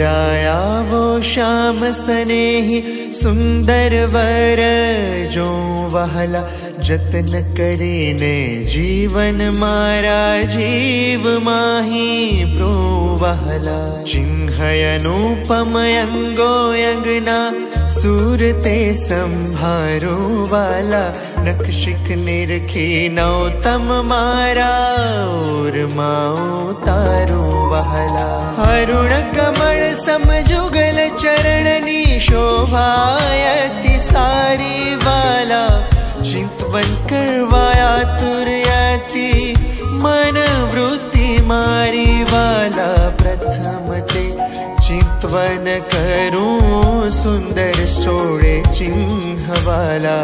जोड़ाया वो श्याम स्नेही सुंदर वर जो वहला जतन करीने जीवन मारा जीव माही प्रो वहला चिन्हय अनुपम अंगो अंगना सूरते संभारो वाला नखशिक निरखी नौतम मारा और माओ तारो वहला अरुण कमल समजुगल चरणनी शोभायति सारी वाला चिंतवन करवाया तुरयति मन वृत्ति मारी वाला प्रथम ते चिंतवन करूं सुंदर सोड़े चिन्ह वाला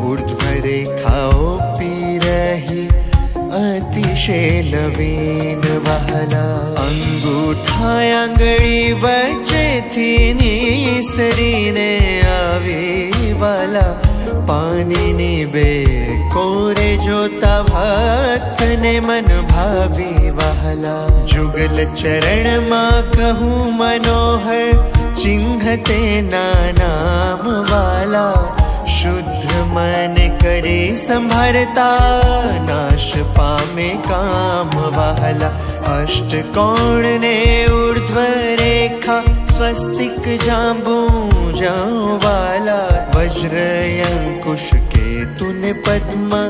ऊर्ध्व रेखाओ पी रही अतिशय नवीन वाला अंगूठा आंगળી વચ્ચેથી નીસરીને આવી વાલા પાણીની બે કોરે જોતા ભક્તને મન ભાવી વહલા जुगल चरण माँ कहूँ मनोहर चिन्ह तेना नाम वाला शुद्ध मन करे संभरता नाश पामे काम वाला अष्टकोण ने ऊर्ध्व रेखा स्वस्तिक जांबू जाऊं वाला वज्र अंकुश के तूने पद्मा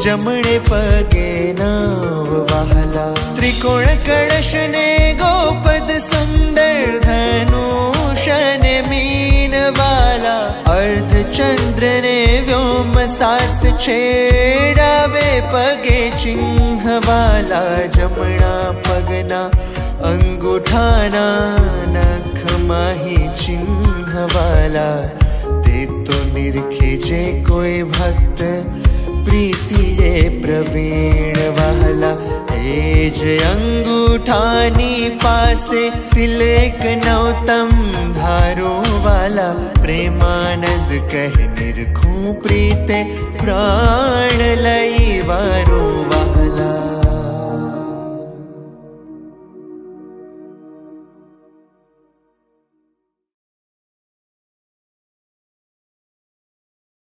जमणे पगे नाव वाला त्रिकोण कलश ने गोपद सुंदर धनुष ने मीन वाला अर्ध चंद्र ने व्योम सात छेड़ा बे पगे चिन्ह वाला जमणा पगना अंगूठाना नख माही चिन्ह वाला ते तो निरखे जे कोई भक्त प्रीति ये प्रवीण वाला एज अंगूठानी पासे तिलक नौतम धारो वाला प्रेमानंद कह निरखूं प्रीते प्राण लई वारो